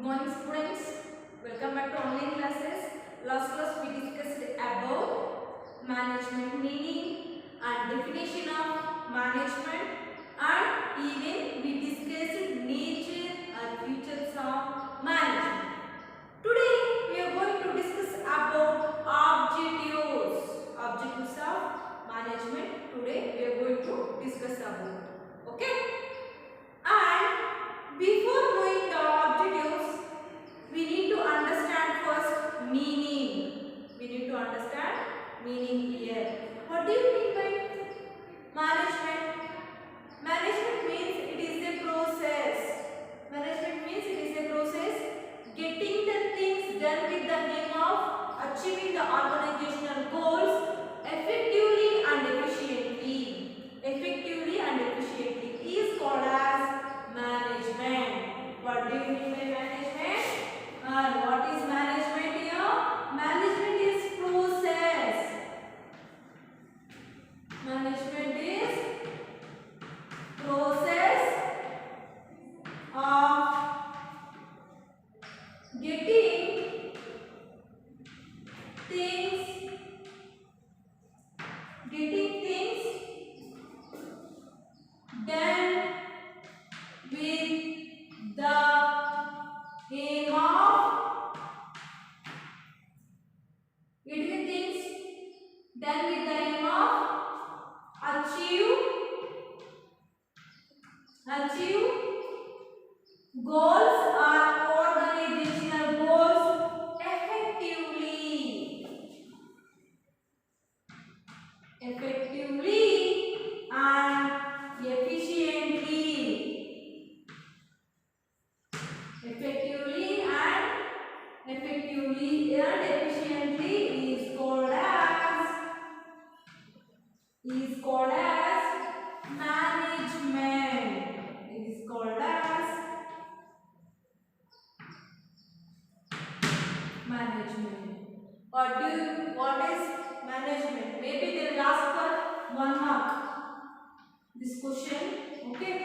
morning students, welcome back to online classes. Last class we discussed about management meaning and definition of management, and even we discussed nature and features of management. Today we are going to discuss about objectives of management. Today we are going to discuss about. Okay? And before knowing the objectives, we need to understand first meaning. We need to understand meaning here. What do you mean by management? Management means it is a process. Management means it is a process getting the things done with the aim of achieving the organizational goals effectively and efficiently. Effectively and efficiently is called as management. What do you mean by management? And what is management here? Management is process. Management is process of getting things done with the aim of getting things done with the aim of achieve goals or organizational goals effectively and efficiently. Effectively and efficiently is called as management. It is called as management. What is management? Maybe they will ask for 1 mark this question. Okay,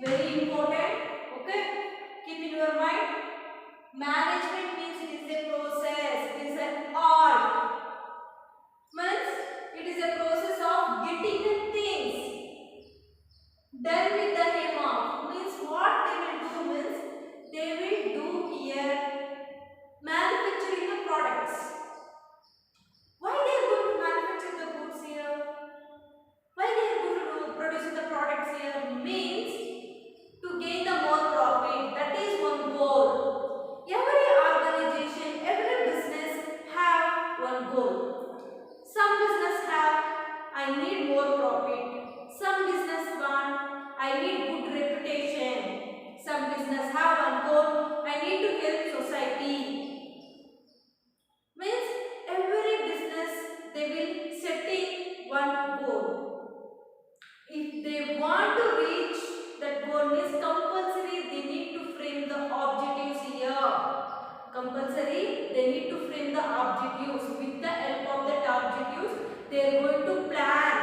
very important. Okay, keep in your mind. Management means it is a process. It is an art. Means it is a process of getting the things done with the aim of. Means what they will do means they will do here manufacturing the products. Why they are going to manufacture the goods here? Why they are going to produce the products here? Means to gain the more profit. That is one goal. Every organization, every business have one goal. Some business have I need more profit. Some business want I need good reputation. Some business have one goal I need to help society. Means every business they will setting one goal. If they want to reach that goal means compulsory they need to frame the objectives here. Compulsory they need to frame the objectives. With the help of that objectives they are going to plan.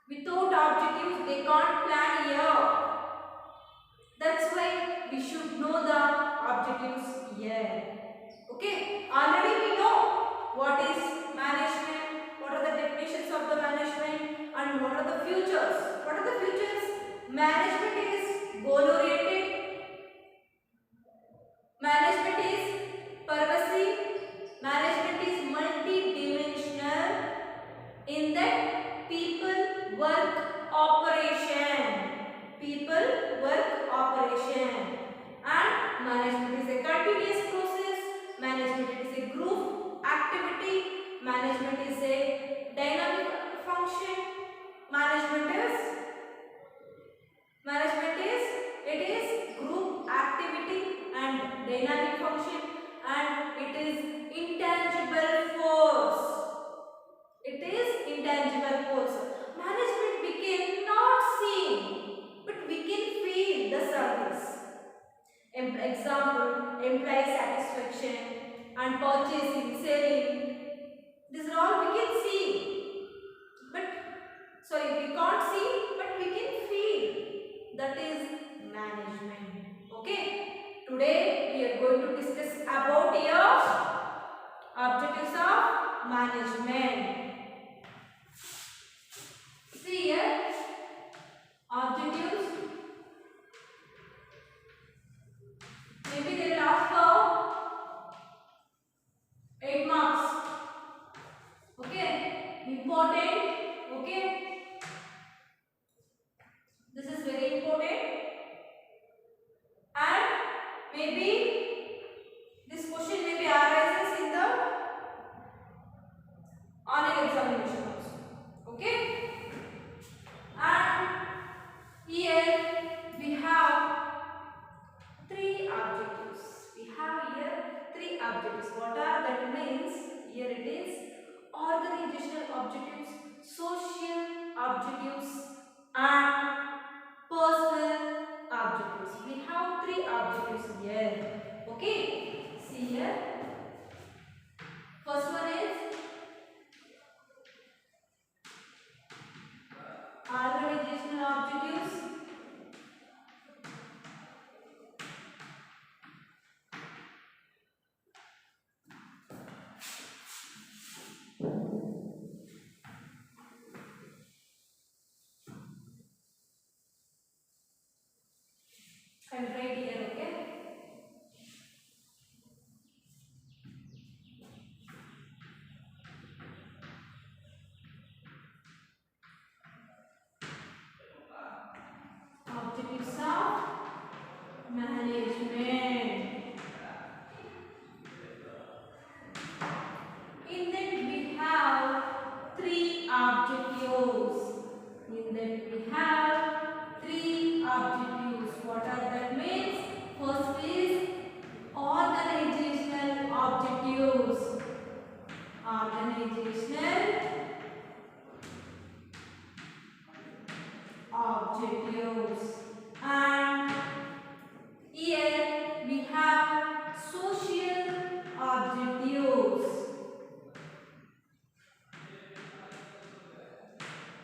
Without objectives they can't plan here. That's why we should know the objectives here. Okay, already we know what is management, what are the definitions of the management, and what are the futures. What are the futures? Management is goal oriented. Management is pervasive. Management is multi-dimensional. In that people work operation. And management is a continuous process. Management is a group activity. Management is a dynamic function. Management is it is group activity and dynamic function, and it is intangible force. It is intangible force. Management we cannot see, but we can feel the service. Example, employee satisfaction and purchasing, selling. These are all we can see. But sorry, we can't see, but we can feel. That is management. Okay. Today we are objectives and personal objectives. We have three objectives here. Okay, see here. First one is organizational objectives. And right here, okay. Objectives of management. In that we have three objectives. In that we have three objectives. What are that means? First is organizational objectives. Organizational objectives. And here we have social objectives.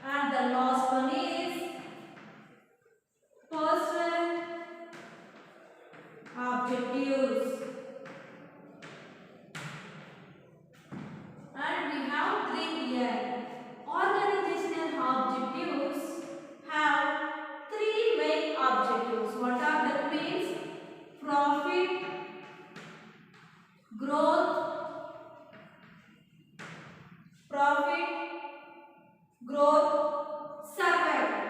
And the last one is personal objectives. And we have three here. Organizational objectives have three main objectives. What are that means? Profit, growth, profit, growth, survival.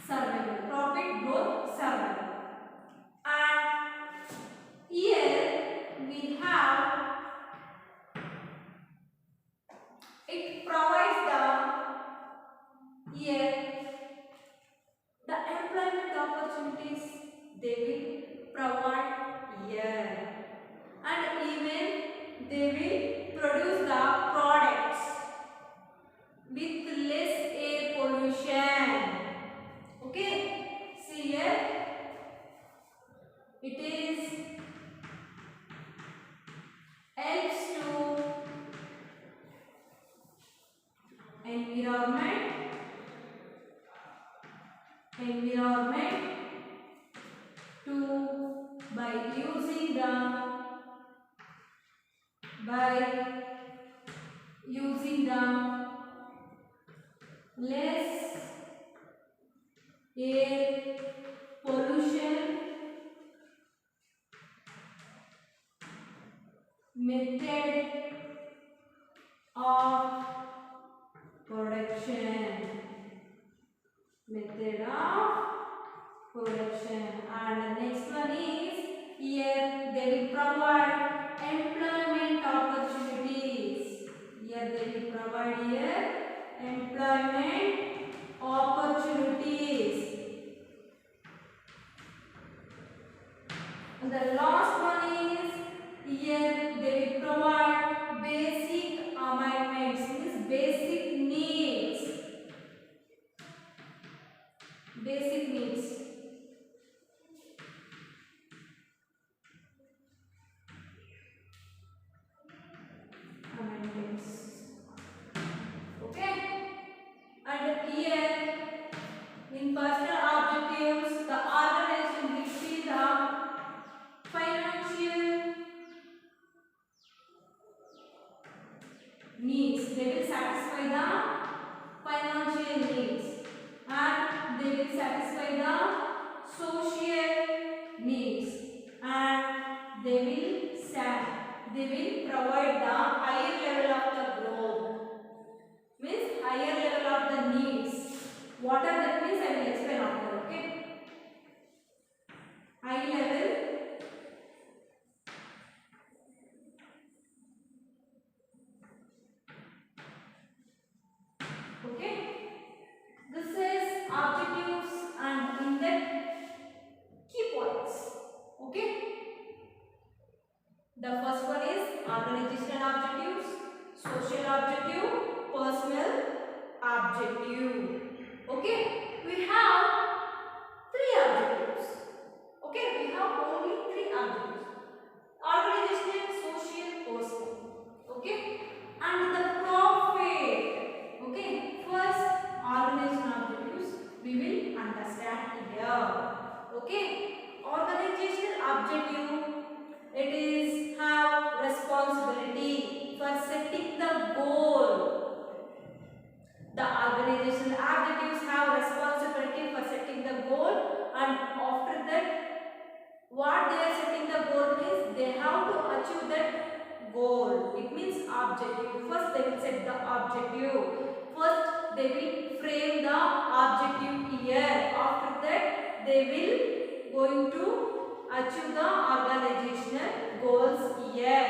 Survival, profit, growth, survival. And here we have, it provides the, here the employment opportunities they will provide here, and even they will produce the products with less air pollution. Okay, see here, it is helps to environment to by using the less air pollution method of production. And the next one is, here they will provide employment opportunities. Here they will provide here employment opportunities. And the last one is, here they will provide basic amendments, means basic needs. Basic needs. Amendments. Okay. And here in personal objectives, the organization will see the financial needs. They will satisfy the financial needs, and they will satisfy the social needs, and they will provide the higher level of the growth, means higher level of the needs. What are that means? I will explain after. Okay, high level This is objectives and in-depth key points. Okay. The first one is organizational objectives, social The organizational objectives have responsibility for setting the goal, and after that what they are setting the goal means they have to achieve that goal. It means objective. First they will set the objective. First they will frame the objective here. After that they will going to achieve the organizational goals here.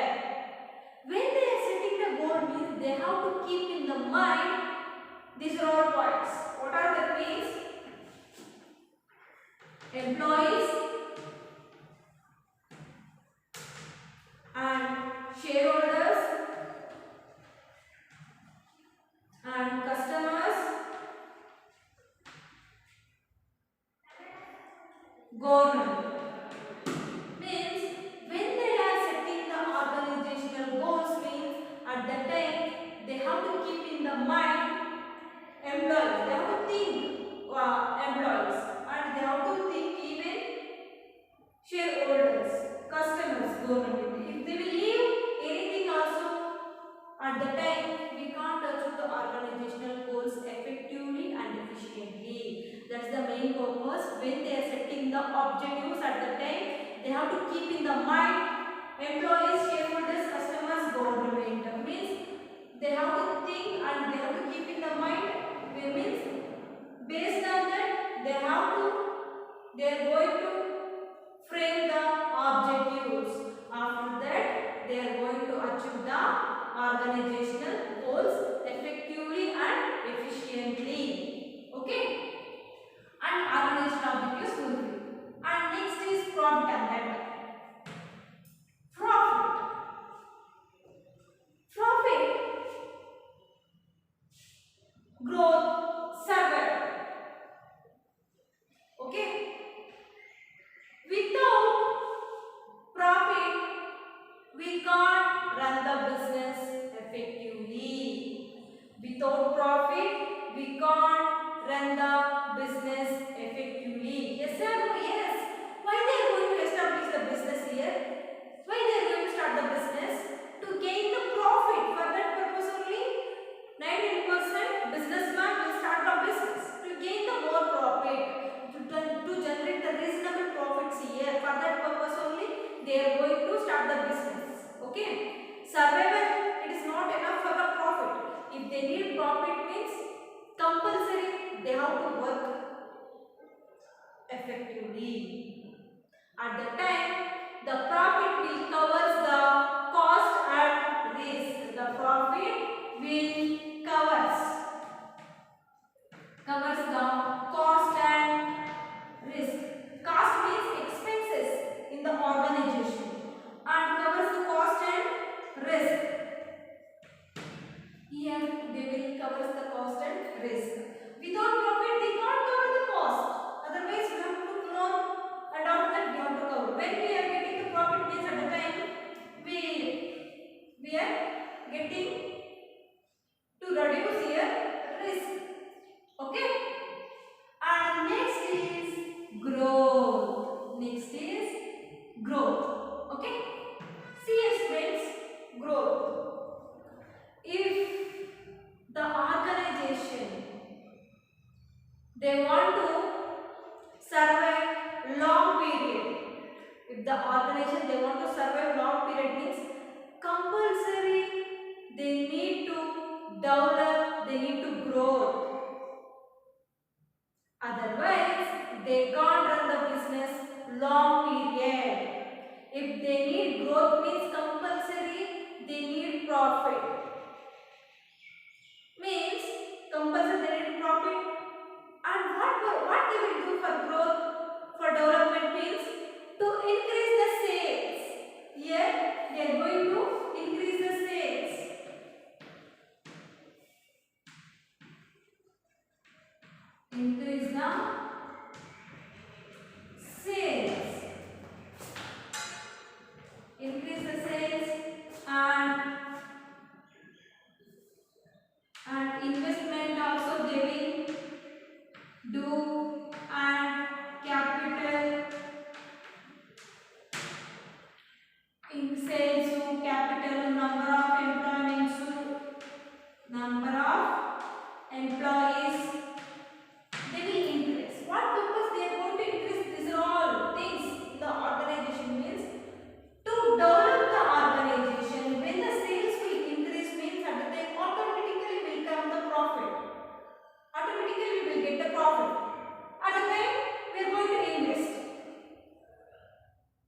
When they are setting the goal means they have to keep in the mind these are all points. What are the means? Employees and shareholders and customers, government. Means when they are setting the organizational goals means at that time they have to keep in the mind employees. They have to think employees, and they have to think even shareholders, customers, government. If they will leave anything also at the time, we can't achieve the organizational goals effectively and efficiently. That's the main purpose. When they are setting the objectives at the time, they have to keep in the mind employees, shareholders, customers, government. Means they have to think and they have to keep in the mind. Means based on that they are going to frame the objectives. After that they are going to achieve the organizational goals effectively and efficiently. Okay, and organizational objectives fulfilled. And next is profit and net. Profit, growth, survival. Okay, without profit we can't run the business effectively. Without profit we can't run the business effectively. Yes sir? No? Yes. Why they are going to establish the business here? Why they are going to start the business? To gain the profit. For that purpose only 19% businessman will start the business. To gain the more profit. To generate the reasonable profits here. For that purpose only they are going to start the business. Okay. Survival, it is not enough for the profit. If they need profit means compulsory they have to work effectively. At the time the profit will covers the cost and risk. The profit will covers the cost and risk. Cost means expenses in the organization and covers the cost and risk. Here they will covers the cost and risk. Without profit they can't cover the cost. Otherwise we have to know, and after that we have to cover. When we are getting the profit means at the time we are getting to reduce here risk. Okay. And next is growth. Next is growth. Okay. See yes friends, growth. If the organization they want to survive long period, if the organization they want to survive long period means compulsory they need to develop, they need to grow. Otherwise they can't run the business long period. If they need growth means compulsory they need profit. Means compulsory they need profit. And what they will do for growth, for development means to increase the sales. Here they are going to increase the sales. Increase the sales. Increase the sales and investment also they will do, and capital in sales, capital, number of employees, they will increase. What purpose they are going to increase? These are all things in the organization means to develop the organization. When the sales will increase means at the time automatically will come the profit. Automatically we will get the profit. At the time we are going to invest.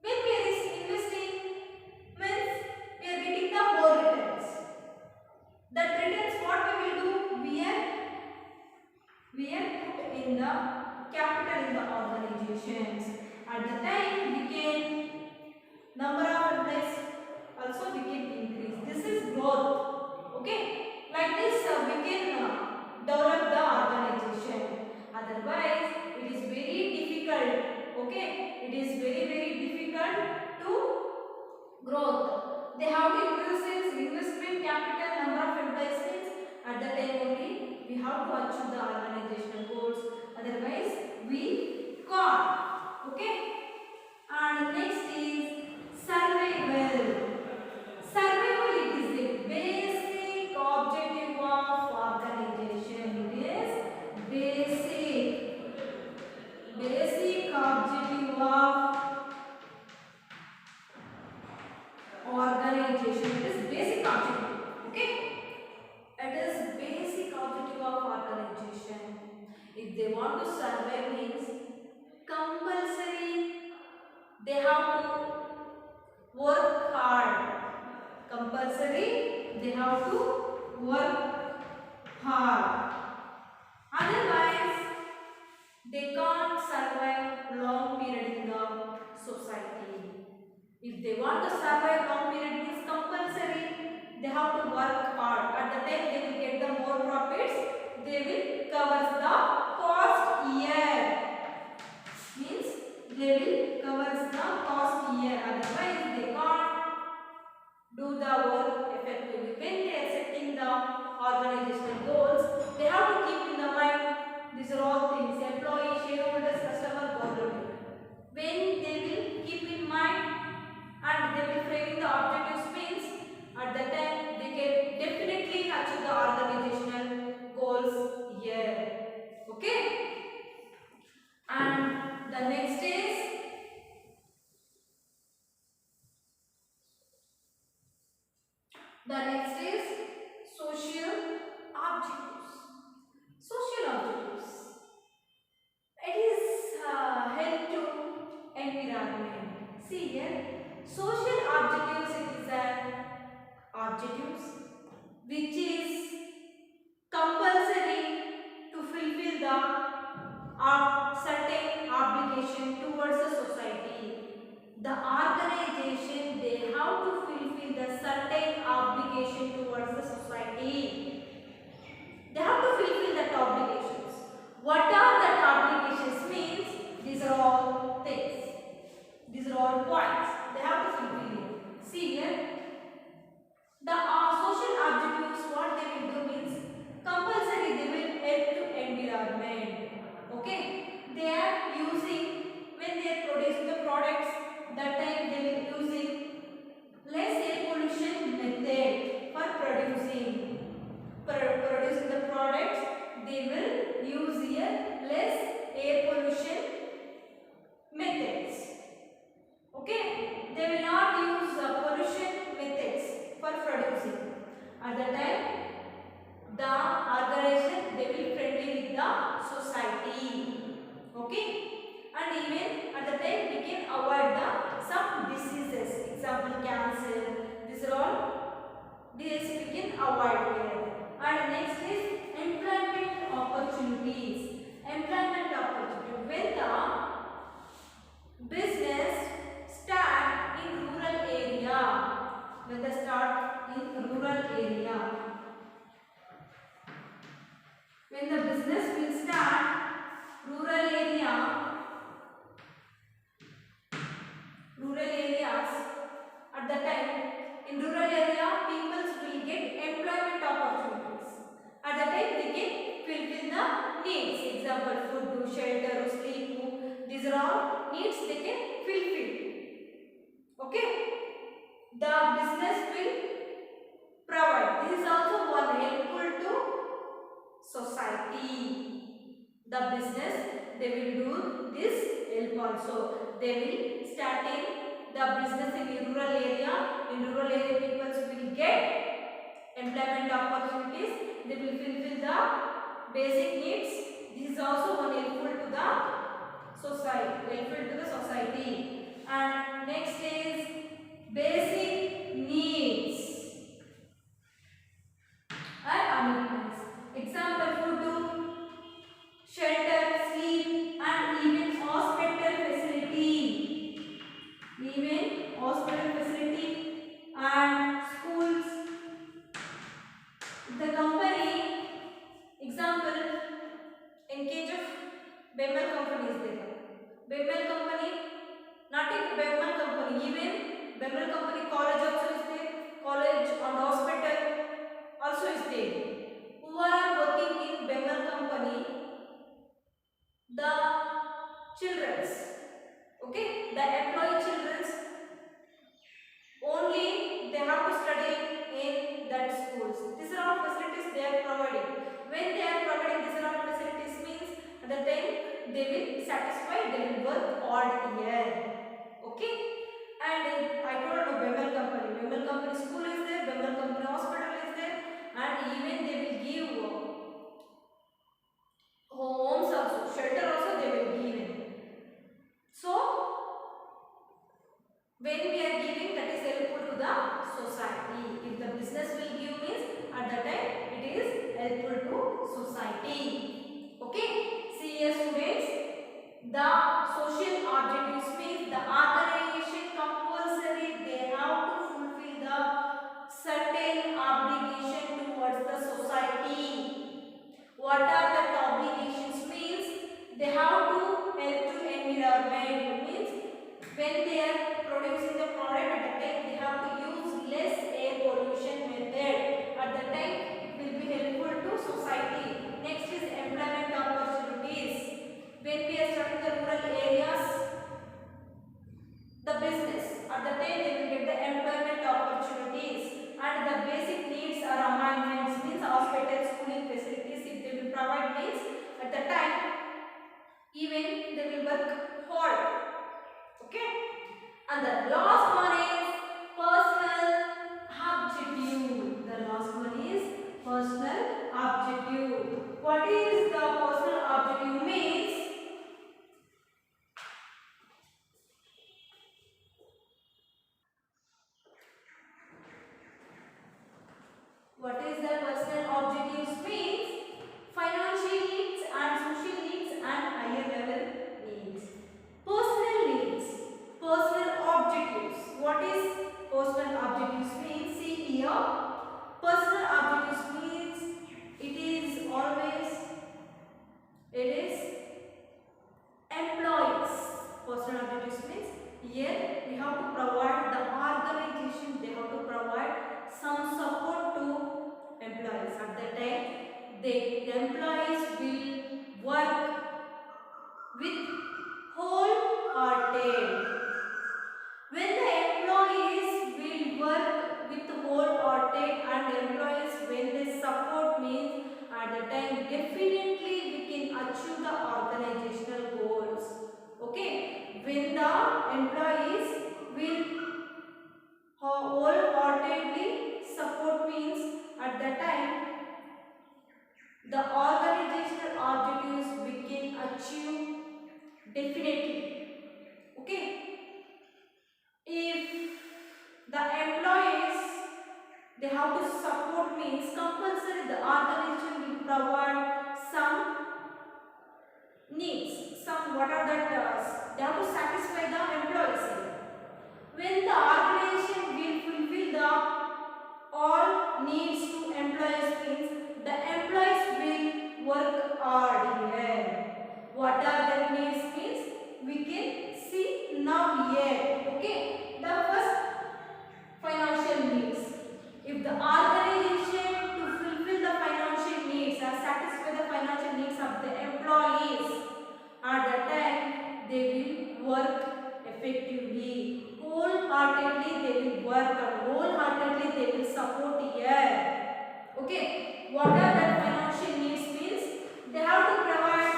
When we are investing means we are getting the more returns. That returns what we will do? We are put in the capital in the organizations. At the time we can number of employees also we can increase. This is growth. Okay, like this we can develop the organization. Otherwise it is very difficult. Okay, it is very difficult to growth. They have to increase investment capital, number of employees means at the time only we have to achieve the organizational goals. Otherwise we can't. Okay, and next is survival. Survival it is the basic objective of organization. It is basic objective of organization. It is basic objective. Okay, it is basic objective of organization. If they want to survive means compulsory they have to work hard. Compulsory they have to work hard. Otherwise they can't survive long period in the society. If they want to survive long period means compulsory they have to work hard. At the time they will get the more profits. They will cover the cost year. Means they will cover the cost year. Otherwise they can't do the work effectively. When they are setting the organizational goals, they have to keep in the mind these are all things: employee, shareholders, customer, government. When they will keep in mind and they will frame the objectives means at the time they can definitely achieve the organizational goals here. Okay, and the next is social objectives. Social objectives. It is help to environment. See here, social objectives it is an objectives which is compulsory to fulfill the certain obligation towards the society. The organization they have to fulfill the certain obligation towards the society. They have to fulfill that obligations. What are that obligations means? These are all things. These are all points. They have to fulfill it. See here. The social objectives what they will do means compulsory they will help to environment. Okay. They are using when they are producing the products that time they will using less air pollution method for producing. Producing the products they will use here less air pollution methods. Okay, they will not use pollution methods for producing. At the time the organization they will friendly with the society. Okay, and even at the time we can avoid the some diseases, example cancer. These are all diseases we can avoid here. And next is employment opportunities. Employment opportunity. When the business start in rural area, when they start in rural area, when the business will start rural areas, at the time in rural area people will get employment opportunities. At the time they can fulfill the needs, example food, shelter, sleep. These are all needs they can fulfill. Okay, the business will provide. This is also one helpful to society. the business, they will do this help also. They will start in the business in rural area. In rural area, people will get employment opportunities. They will fulfill the basic needs. This is also one helpful to the society. Helpful to the society. And next is basic needs and amenities. Example: food, shelter, sleep, and even hospital facility. Even hospital facility and schools. The company, example, in case of Bemal company is there. Bemal company, not in Bemal company, even Bemal company college also is there. College and hospital also is there. Who are working in Bemal company? The children's. Okay, the employee children's only they have to study in that schools. These are all facilities they are providing. When they are providing these are all facilities means at the time they will satisfy, they will work all year. Okay, and I told about Bemal company. Bemal company school is there, Bemal company hospital is there, and even they will give homes also, shelter also they will give in. So when we are giving, that is helpful to the society. If the business will give means at that time it is helpful to society. Okay. See here students, the social objectives means the organization compulsory they have to fulfill the certain obligation towards the society. What are the obligations means they have to help to environment means when they are producing the product at the time they have to use less air pollution method. At the time it will be helpful to society. Next is employment opportunities. When we are studying the rural areas, the business at the time they will get the employment opportunities and the basic needs are amendments means hospital, schooling facilities if they will provide means at the time even they will work hard. Okay. And the last one is personal objective. The last one is personal objective. What is the personal objective means? What is the personal objectives means? Financial needs and social needs and higher level needs. Personal needs, personal objectives. What is personal objectives means? See here, personal objectives means it is always, it is employees. Personal objectives means here we have to provide the organization, they have to provide some support to employees. At that time the employees will work with wholehearted. When the employees will work with wholehearted and employees when they support means at the time definitely we can achieve the organizational goals. Okay, when the employees will wholeheartedly support means at the time the organizational objectives we can achieve definitely. Okay, if the employees they have to support means compulsory the organization will provide some needs, some what are that they have to satisfy the employees. When the organization will fulfill the all needs to employees means the employees will work hard here. What are the needs means we can see now here. Okay, the first financial needs. If the organization to fulfill the financial needs or satisfy the financial needs of the employees at the time they will work effectively. Wholeheartedly they will work and wholeheartedly they will support here. Okay, what are the financial needs means they have to provide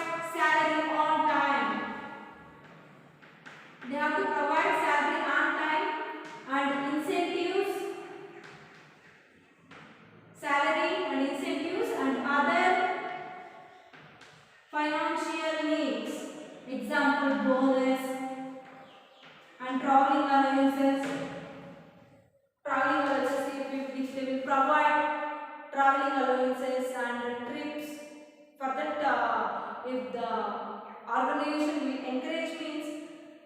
organization will encourage means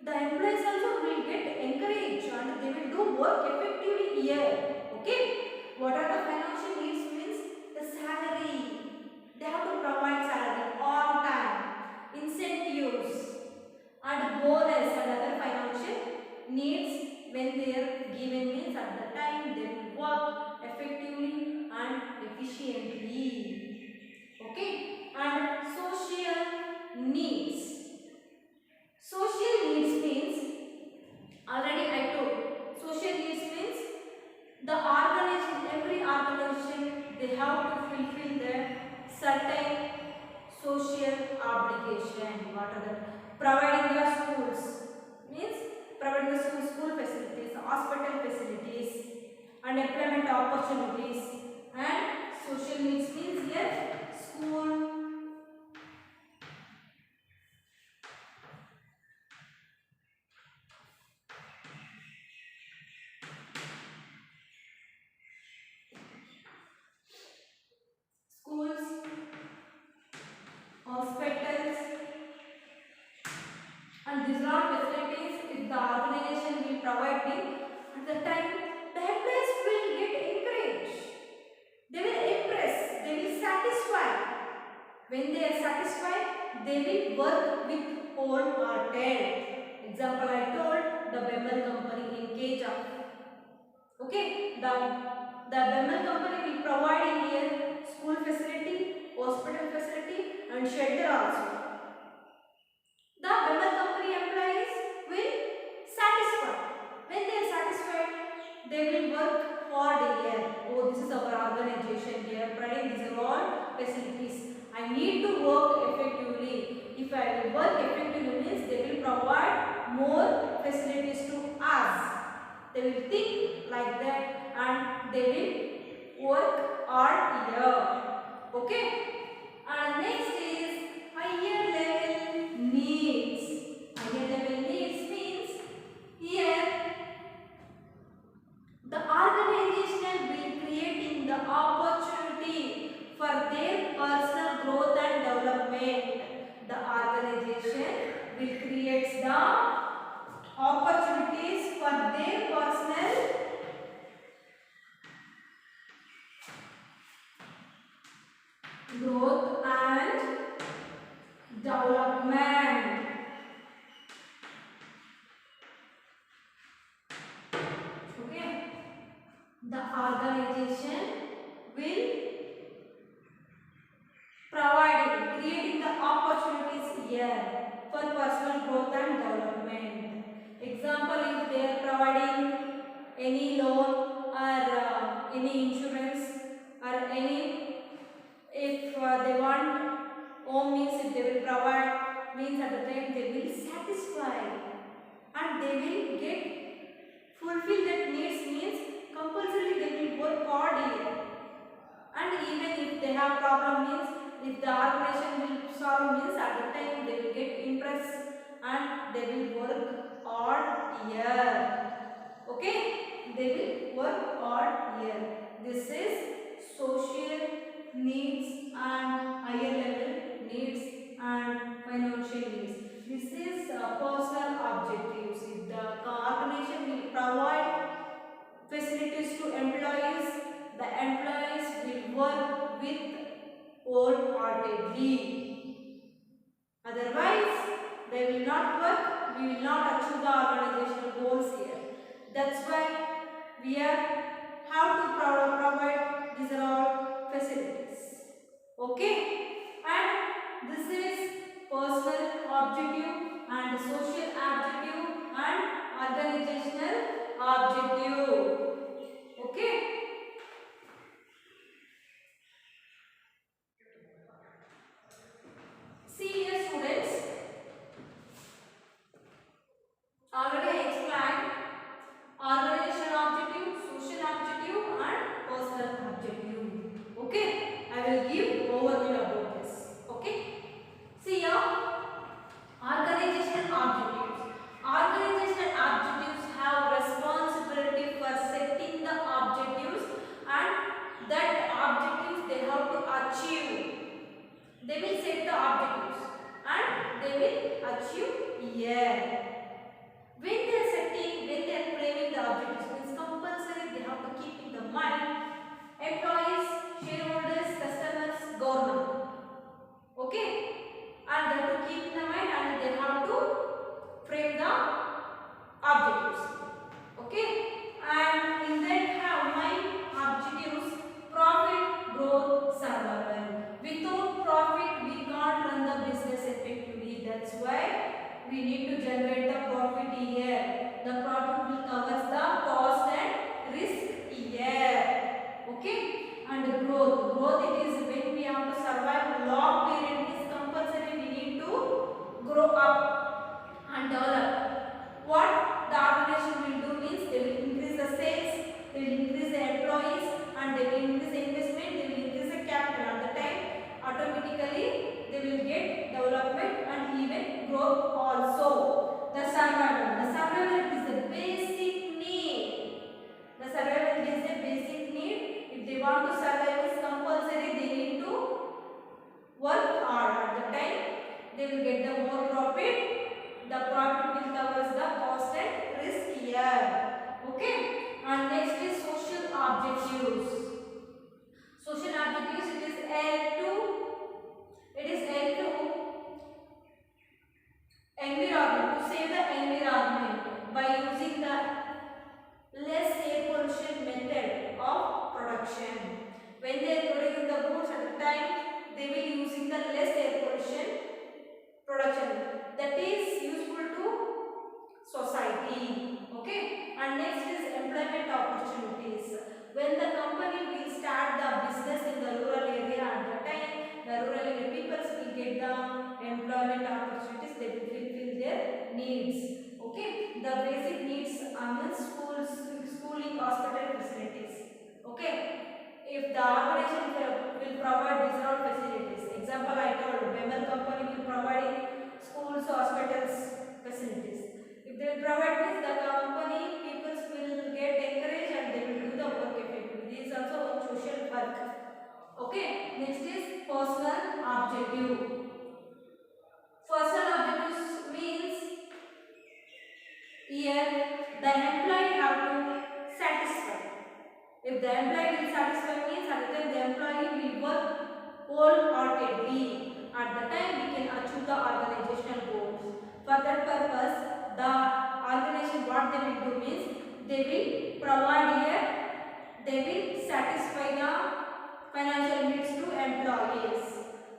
the employees also will get encouraged and they will do work effectively here. Okay. What are the financial needs means the salary. They have to provide salary on time, incentives and bonus and other financial needs when they are given means at the time they will work effectively and efficiently. Okay. And social needs. Social needs means already I told. Social needs means the organization, every organization they have to fulfill their certain social obligation. What are the providing the schools means providing the school facilities, hospital facilities and employment opportunities. And social needs means here school, schools, hospitals and these are facilities if the organization will provide them at the time the employees will get encouraged. They will impress, they will satisfy. When they are satisfied, they will work with wholehearted. Example I told the Bemel company in Keja. Okay, the Bemel company will provide in here school facility, hospital facility and shelter also. The Bemel company employees will satisfy. When they are satisfied, they will work hard here. Oh, this is our organization. They are providing these are all facilities. I need to work effectively. If I will work effectively means they will provide more facilities to us. They will think like that and they will work hard here. Okay. And next is higher level needs. Higher level needs means here the organization will creating the opportunity for their personal growth and development. The organization will create the opportunities for their personal growth and development. Okay. The organization will creating the opportunities here for personal growth and development. Example, if they are providing any loan or any insurance or any, if they want home means if they will provide means at the time they will satisfy and they will get fulfill that needs means compulsorily they will work hard here. And even if they have problem means if the organization will solve means at the time they will get impressed and they will work hard here. Okay, they will work hard here. This is social needs and higher level needs and financial needs. This is personal objectives. If the organization will provide facilities to employees, the employees will work with wholeheartedly. Otherwise, they will not work, we will not achieve the organizational goals here. That's why we are how to provide these are all facilities. Okay? And this is personal objective and social objective and organizational objective. Okay? See here students, already I explained organization objective, social objective and personal objective. Okay? I will give overview about this. Okay? See here, organizational objectives. Organizational objectives have responsibility for setting the objectives and that objectives they have to achieve. They will set the objectives and they will achieve here. When they are setting, when they are framing the objectives, means compulsory they have to keep in the mind employees, shareholders, customers, government. Okay, and they have to keep in the mind and they have to frame the objectives. Okay, and in that have my objectives: profit, growth, survival. Without profit we can't run the business effectively. That's why we need to generate the profit here. The profit will cover the cost and risk here. Okay, and the growth it is when we have to survive long period. It is compulsory we need to grow up and develop. What the organization will do means they will increase the sales, they will increase the employees, and they will increase the investment, they will increase the capital. At the time, automatically they will get development and even growth also. The survival is the basic need. The survival is the basic need. If they want to survive, it's compulsory they need to work hard. At the time, they will get the more profit. The profit will cover the cost and risk here. Okay. And next is social objectives. Social objectives, it is L2. It is L2. Environment. To save the environment by using the less air pollution method of production. When they are producing the goods at the time, they will using the less air pollution production. That is useful to society. Okay, and next is employment opportunities. When the company will start the business in the rural area, at the time the rural area people will get the employment opportunities. They will fulfill their needs. Okay, the basic needs are schools, schooling, hospital facilities. Okay, if the organization will provide these all facilities, example I told, Bemer company will provide schools, hospitals, facilities. If they will provide this, the company people will get encouraged and they will do the work effectively. This is also a social work. Okay, next is personal objective. Personal objectives means here the employee have to satisfy. If the employee will satisfy means at the time the employee will work wholeheartedly. At the time we can achieve the organizational goals. For that purpose, the organization what they will do means they will provide here, they will satisfy the financial needs to employees,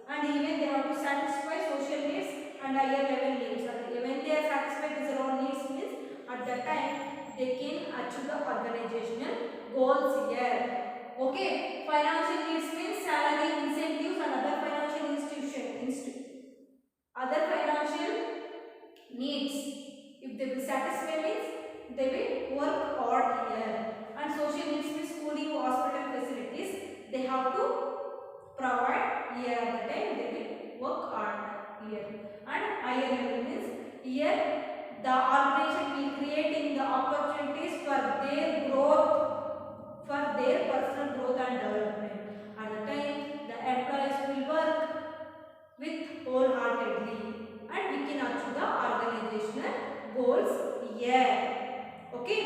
and even they have to satisfy social needs and higher level needs. When they are satisfied these own needs means at that time they can achieve the organizational goals here. Okay, financial needs means salary, incentives and other financial other financial needs. If they will satisfy means they will work hard here. And social needs means schooling, hospital facilities they have to provide here. At the time they will work hard here. And higher level means here the organization will creating the opportunities for their growth, for their personal growth and development. At the time the employees will work with wholeheartedly and we can achieve the organizational goals here. Okay,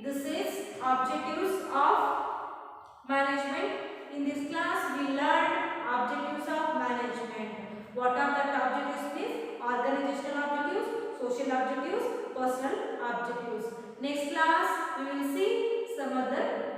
this is objectives of management. In this class we learned objectives of management. What are the objectives means? Organizational objectives, social objectives, personal objectives. Next class we will see some other